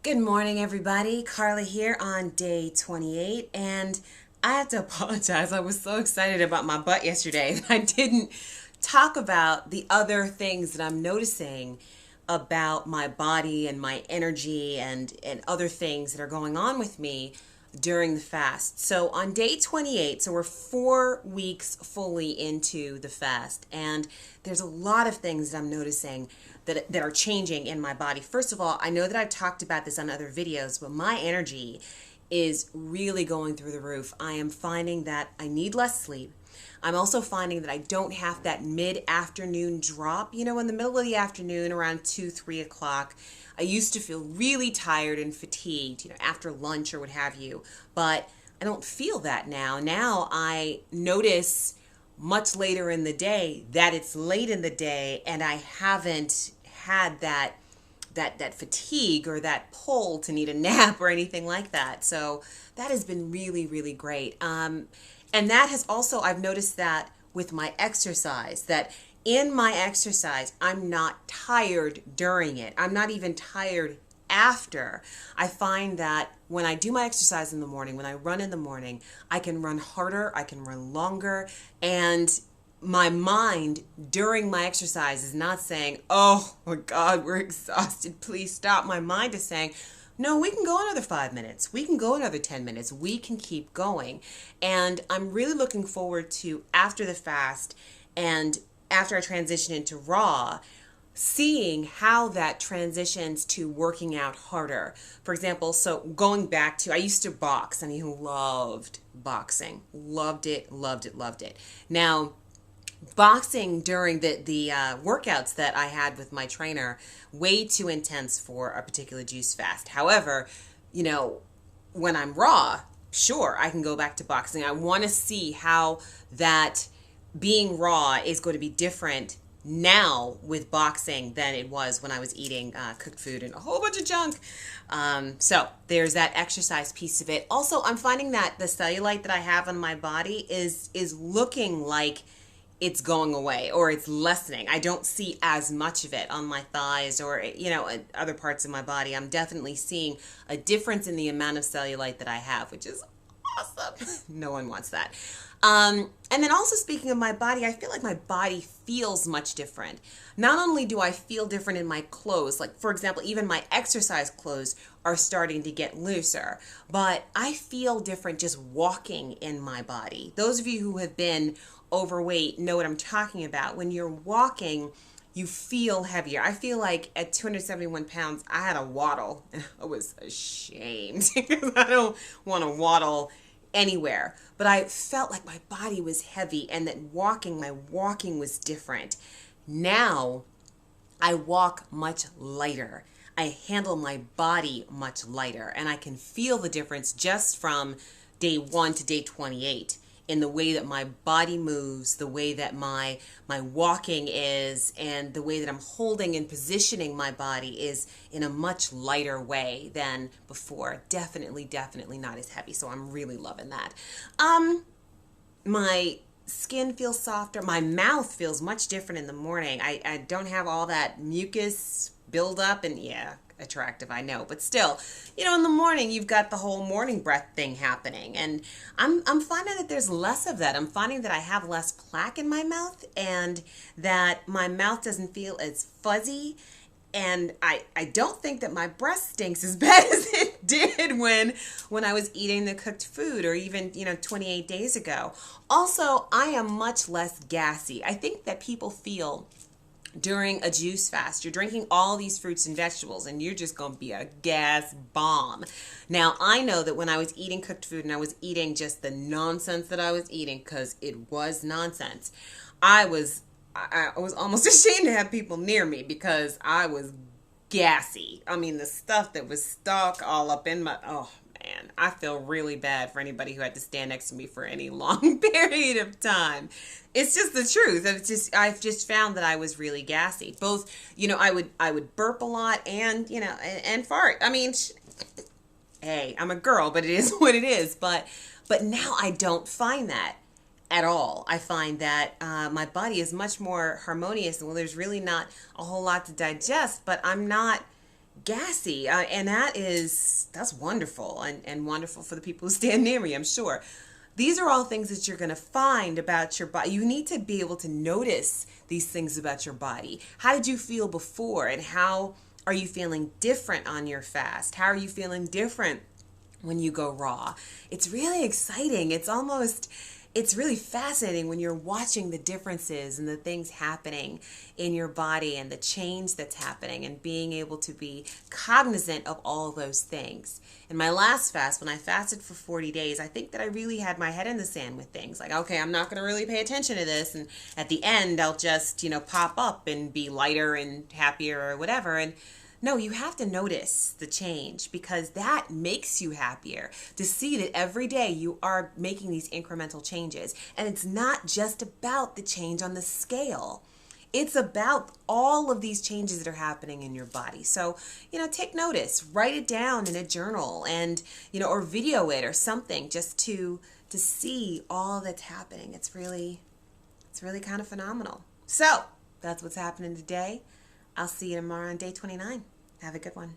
Good morning, everybody. Carla here on day 28, and I have to apologize. I was so excited about my butt yesterday that I didn't talk about the other things that I'm noticing about my body and my energy and other things that are going on with me during the fast. So on day 28, so we're 4 weeks fully into the fast, and there's a lot of things that I'm noticing that are changing in my body. First of all, I know that I've talked about this on other videos, but my energy is really going through the roof. I am finding that I need less sleep. I'm also finding that I don't have that mid-afternoon drop. You know, in the middle of the afternoon, around 2, 3 o'clock, I used to feel really tired and fatigued, after lunch or what have you. But I don't feel that now. Now I notice much later in the day that it's late in the day and I haven't had that fatigue or that pull to need a nap or anything like that. So that has been really, really great. And that has also, I've noticed that with my exercise, that in my exercise, I'm not tired during it. I'm not even tired after. I find that when I do my exercise in the morning, when I run in the morning, I can run harder, I can run longer, and my mind during my exercise is not saying, oh my God, we're exhausted, please stop. My mind is saying, no, we can go another 5 minutes. We can go another 10 minutes. We can keep going. And I'm really looking forward to after the fast and after I transition into raw, seeing how that transitions to working out harder. For example, so going back to, I used to box. I mean, loved boxing. Loved it, loved it, loved it. Now, boxing during the workouts that I had with my trainer, way too intense for a particular juice fast. However, when I'm raw, sure, I can go back to boxing. I want to see how that being raw is going to be different now with boxing than it was when I was eating cooked food and a whole bunch of junk. So there's that exercise piece of it. Also, I'm finding that the cellulite that I have on my body is looking like it's going away or it's lessening. I don't see as much of it on my thighs or, other parts of my body. I'm definitely seeing a difference in the amount of cellulite that I have, which is awesome. No one wants that. And then also speaking of my body, I feel like my body feels much different. Not only do I feel different in my clothes, like for example, even my exercise clothes are starting to get looser, but I feel different just walking in my body. Those of you who have been overweight know what I'm talking about. When you're walking, you feel heavier. I feel like at 271 pounds, I had a waddle and I was ashamed because I don't want to waddle anywhere. But I felt like my body was heavy and that my walking was different. Now I walk much lighter. I handle my body much lighter and I can feel the difference just from day 1 to day 28 in the way that my body moves, the way that my walking is, and the way that I'm holding and positioning my body is in a much lighter way than before. Definitely, definitely not as heavy. So I'm really loving that. My skin feels softer. My mouth feels much different in the morning. I don't have all that mucus buildup, and yeah, attractive, I know, but still, in the morning you've got the whole morning breath thing happening, and I'm finding that there's less of that. I'm finding that I have less plaque in my mouth and that my mouth doesn't feel as fuzzy, and I don't think that my breath stinks as bad as it did when I was eating the cooked food or even 28 days ago. Also, I am much less gassy. I think that people feel during a juice fast, you're drinking all these fruits and vegetables and you're just going to be a gas bomb. Now, I know that when I was eating cooked food and I was eating just the nonsense that I was eating, because it was nonsense, I was almost ashamed to have people near me because I was gassy. I mean, the stuff that was stuck all up in my, oh man, I feel really bad for anybody who had to stand next to me for any long period of time. It's just the truth. I've just found that I was really gassy. Both, I would burp a lot and, and fart. I mean, hey, I'm a girl, but it is what it is. But now I don't find that at all. I find that my body is much more harmonious. Well, there's really not a whole lot to digest, but I'm not gassy. And that's wonderful, and wonderful for the people who stand near me, I'm sure. These are all things that you're going to find about your body. You need to be able to notice these things about your body. How did you feel before, and how are you feeling different on your fast? How are you feeling different when you go raw? It's really exciting. It's really fascinating when you're watching the differences and the things happening in your body and the change that's happening, and being able to be cognizant of all those things. In my last fast, when I fasted for 40 days, I think that I really had my head in the sand with things like, okay, I'm not going to really pay attention to this, and at the end I'll just, pop up and be lighter and happier or whatever. And no, you have to notice the change, because that makes you happier to see that every day you are making these incremental changes. And it's not just about the change on the scale. It's about all of these changes that are happening in your body. So, take notice, write it down in a journal, and, or video it or something, just to see all that's happening. It's really kind of phenomenal. So that's what's happening today. I'll see you tomorrow on day 29. Have a good one.